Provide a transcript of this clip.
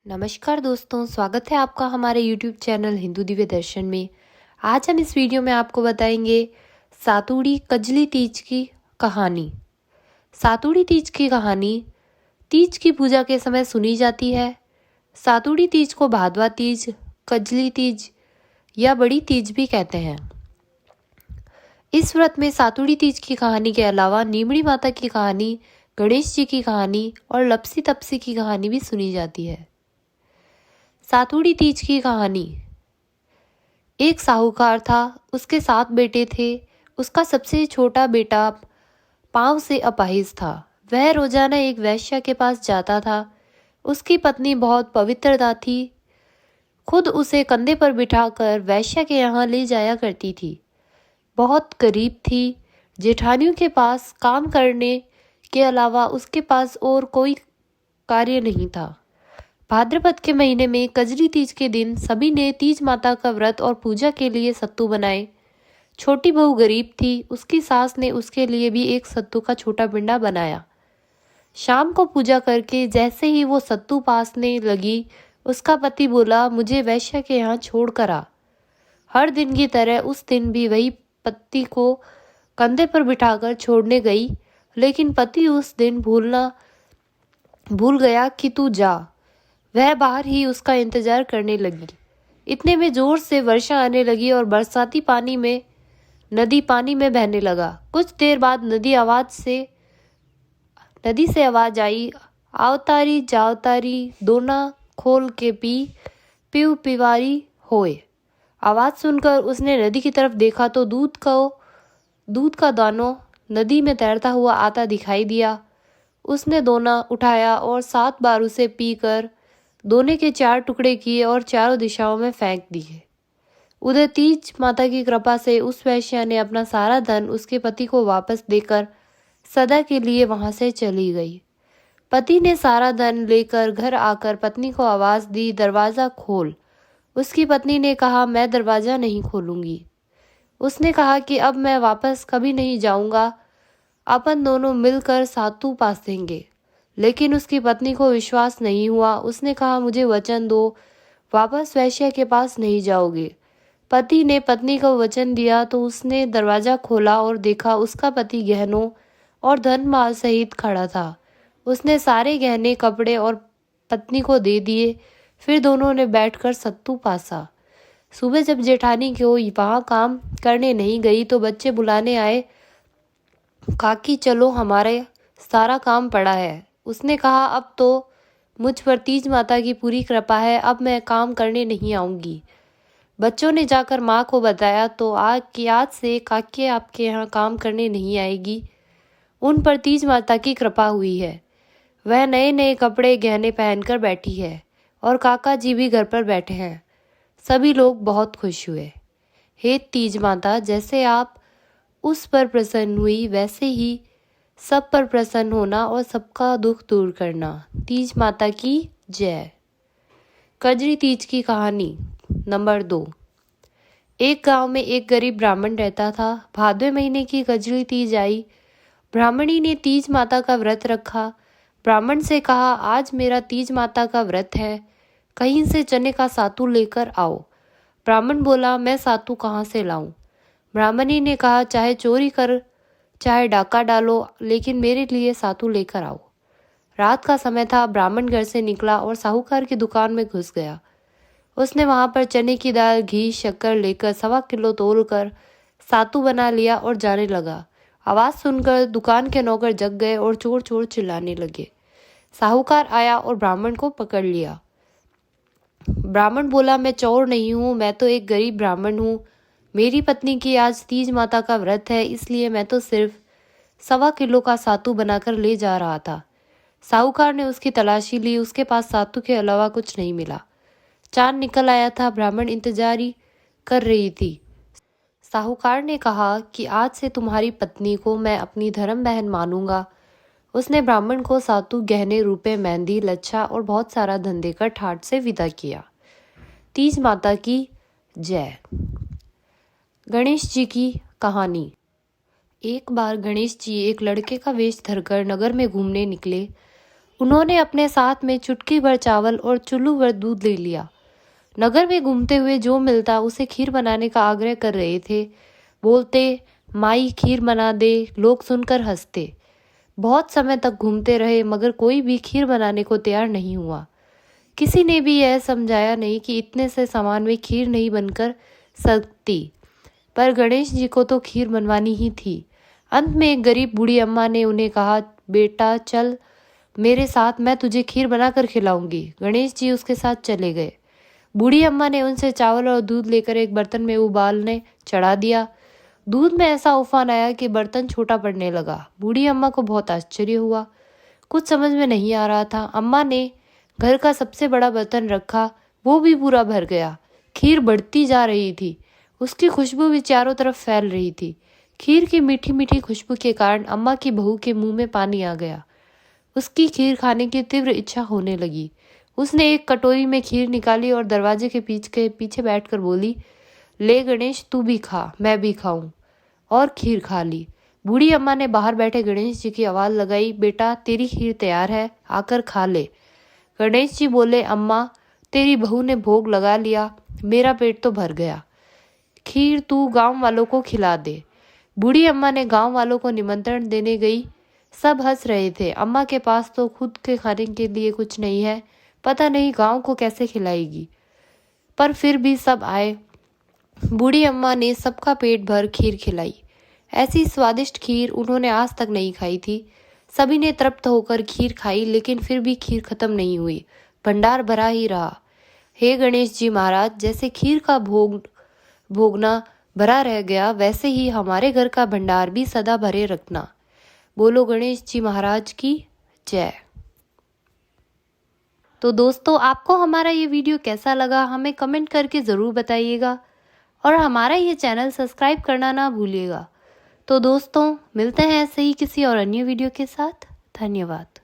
नमस्कार दोस्तों, स्वागत है आपका हमारे YouTube चैनल हिंदू दिव्य दर्शन में। आज हम इस वीडियो में आपको बताएंगे सातुड़ी कजली तीज की कहानी। सातुड़ी तीज की कहानी तीज की पूजा के समय सुनी जाती है। सातुड़ी तीज को भादवा तीज, कजली तीज या बड़ी तीज भी कहते हैं। इस व्रत में सातुड़ी तीज की कहानी के अलावा नीमड़ी माता की कहानी, गणेश जी की कहानी और लपसी तपसी की कहानी भी सुनी जाती है। सातुड़ी तीज की कहानी। एक साहूकार था, उसके 7 बेटे थे। उसका सबसे छोटा बेटा पांव से अपाहिज था। वह रोजाना एक वैश्या के पास जाता था। उसकी पत्नी बहुत पवित्रता थी, खुद उसे कंधे पर बिठाकर वैश्या के यहाँ ले जाया करती थी। बहुत गरीब थी। जेठानियों के पास काम करने के अलावा उसके पास और कोई कार्य नहीं था। भाद्रपद के महीने में कजरी तीज के दिन सभी ने तीज माता का व्रत और पूजा के लिए सत्तू बनाए। छोटी बहू गरीब थी, उसकी सास ने उसके लिए भी एक सत्तू का छोटा पिंडा बनाया। शाम को पूजा करके जैसे ही वो सत्तू पासने लगी, उसका पति बोला, मुझे वैश्या के यहाँ छोड़ कर आ। हर दिन की तरह उस दिन भी वही पति को कंधे पर बिठाकर छोड़ने गई, लेकिन पति उस दिन भूल गया कि तू जा। वह बाहर ही उसका इंतजार करने लगी। इतने में जोर से वर्षा आने लगी और बरसाती नदी पानी में बहने लगा। कुछ देर बाद नदी से आवाज आई, आवतारी जावतारी दोना खोल के पीव पिवारी होए। आवाज सुनकर उसने नदी की तरफ देखा तो दूध का दानो नदी में तैरता हुआ आता दिखाई दिया। उसने दोना उठाया और 7 बार उसे पीकर दोने के 4 टुकड़े किए और चारों दिशाओं में फेंक दिए। उधर तीज माता की कृपा से उस वैश्या ने अपना सारा धन उसके पति को वापस देकर सदा के लिए वहां से चली गई। पति ने सारा धन लेकर घर आकर पत्नी को आवाज दी, दरवाजा खोल। उसकी पत्नी ने कहा, मैं दरवाजा नहीं खोलूंगी। उसने कहा कि अब मैं वापस कभी नहीं जाऊंगा, अपन दोनों मिलकर सातू पासेंगे। लेकिन उसकी पत्नी को विश्वास नहीं हुआ। उसने कहा, मुझे वचन दो, वापस वैश्या के पास नहीं जाओगे। पति ने पत्नी को वचन दिया तो उसने दरवाजा खोला और देखा उसका पति गहनों और धन माल सहित खड़ा था। उसने सारे गहने, कपड़े और पत्नी को दे दिए। फिर दोनों ने बैठकर सत्तू पासा। सुबह जब जेठानी को वहां काम करने नहीं गई तो बच्चे बुलाने आए, काकी चलो, हमारे सारा काम पड़ा है। उसने कहा, अब तो मुझ पर तीज माता की पूरी कृपा है, अब मैं काम करने नहीं आऊंगी। बच्चों ने जाकर माँ को बताया तो आज से काकी आपके यहाँ काम करने नहीं आएगी। उन पर तीज माता की कृपा हुई है। वह नए नए कपड़े गहने पहनकर बैठी है और काका जी भी घर पर बैठे हैं। सभी लोग बहुत खुश हुए। हे तीज माता, जैसे आप उस पर प्रसन्न हुई वैसे ही सब पर प्रसन्न होना और सबका दुख दूर करना। तीज माता की जय। कजरी तीज की कहानी नंबर 2। एक गांव में एक गरीब ब्राह्मण रहता था। भादवे महीने की कजरी तीज आई। ब्राह्मणी ने तीज माता का व्रत रखा। ब्राह्मण से कहा, आज मेरा तीज माता का व्रत है, कहीं से चने का सातू लेकर आओ। ब्राह्मण बोला, मैं सातू कहाँ से लाऊं? ब्राह्मणी ने कहा, चाहे चोरी कर चाहे डाका डालो, लेकिन मेरे लिए सातू लेकर आओ। रात का समय था। ब्राह्मण घर से निकला और साहूकार की दुकान में घुस गया। उसने वहां पर चने की दाल, घी, शक्कर लेकर 1.25 किलो तोलकर सातू बना लिया और जाने लगा। आवाज सुनकर दुकान के नौकर जग गए और चोर चोर चिल्लाने लगे। साहूकार आया और ब्राह्मण को पकड़ लिया। ब्राह्मण बोला, मैं चोर नहीं हूँ, मैं तो एक गरीब ब्राह्मण हूँ। मेरी पत्नी की आज तीज माता का व्रत है, इसलिए मैं तो सिर्फ 1.25 किलो का सातू बनाकर ले जा रहा था। साहूकार ने उसकी तलाशी ली। उसके पास सातू के अलावा कुछ नहीं मिला। चांद निकल आया था। ब्राह्मण इंतजारी कर रही थी। साहूकार ने कहा कि आज से तुम्हारी पत्नी को मैं अपनी धर्म बहन मानूंगा। उसने ब्राह्मण को सातू, गहने, रुपए, मेहंदी, लच्छा और बहुत सारा धन देकर ठाट से विदा किया। तीज माता की जय। गणेश जी की कहानी। एक बार गणेश जी एक लड़के का वेश धरकर नगर में घूमने निकले। उन्होंने अपने साथ में चुटकी भर चावल और चुल्लू भर दूध ले लिया। नगर में घूमते हुए जो मिलता उसे खीर बनाने का आग्रह कर रहे थे। बोलते, माई खीर बना दे। लोग सुनकर हंसते। बहुत समय तक घूमते रहे मगर कोई भी खीर बनाने को तैयार नहीं हुआ। किसी ने भी यह समझाया नहीं कि इतने से सामान में खीर नहीं बनकर सकती, पर गणेश जी को तो खीर बनवानी ही थी। अंत में एक गरीब बूढ़ी अम्मा ने उन्हें कहा, बेटा चल मेरे साथ, मैं तुझे खीर बनाकर खिलाऊंगी। गणेश जी उसके साथ चले गए। बूढ़ी अम्मा ने उनसे चावल और दूध लेकर एक बर्तन में उबालने चढ़ा दिया। दूध में ऐसा उफान आया कि बर्तन छोटा पड़ने लगा। बूढ़ी अम्मा को बहुत आश्चर्य हुआ। कुछ समझ में नहीं आ रहा था। अम्मा ने घर का सबसे बड़ा बर्तन रखा, वो भी पूरा भर गया। खीर बढ़ती जा रही थी। उसकी खुशबू भी चारों तरफ फैल रही थी। खीर की मीठी मीठी खुशबू के कारण अम्मा की बहू के मुंह में पानी आ गया। उसकी खीर खाने की तीव्र इच्छा होने लगी। उसने एक कटोरी में खीर निकाली और दरवाजे के पीछे बैठकर बोली, ले गणेश तू भी खा, मैं भी खाऊं। और खीर खा ली। बूढ़ी अम्मा ने बाहर बैठे गणेश जी की आवाज लगाई, बेटा तेरी खीर तैयार है, आकर खा ले। गणेश जी बोले, अम्मा तेरी बहू ने भोग लगा लिया, मेरा पेट तो भर गया। खीर तू गांव वालों को खिला दे। बूढ़ी अम्मा ने गांव वालों को निमंत्रण देने गई। सब हंस रहे थे। अम्मा के पास तो खुद के खाने के लिए कुछ नहीं है, पता नहीं गांव को कैसे खिलाएगी। पर फिर भी सब आए। बूढ़ी अम्मा ने सबका पेट भर खीर खिलाई। ऐसी स्वादिष्ट खीर उन्होंने आज तक नहीं खाई थी। सभी ने तृप्त होकर खीर खाई, लेकिन फिर भी खीर खत्म नहीं हुई। भंडार भरा ही रहा। हे गणेश जी महाराज, जैसे खीर का भोगना भरा रह गया, वैसे ही हमारे घर का भंडार भी सदा भरे रखना। बोलो गणेश जी महाराज की जय। तो दोस्तों, आपको हमारा ये वीडियो कैसा लगा हमें कमेंट करके ज़रूर बताइएगा और हमारा ये चैनल सब्सक्राइब करना ना भूलिएगा। तो दोस्तों, मिलते हैं ऐसे ही किसी और अन्य वीडियो के साथ। धन्यवाद।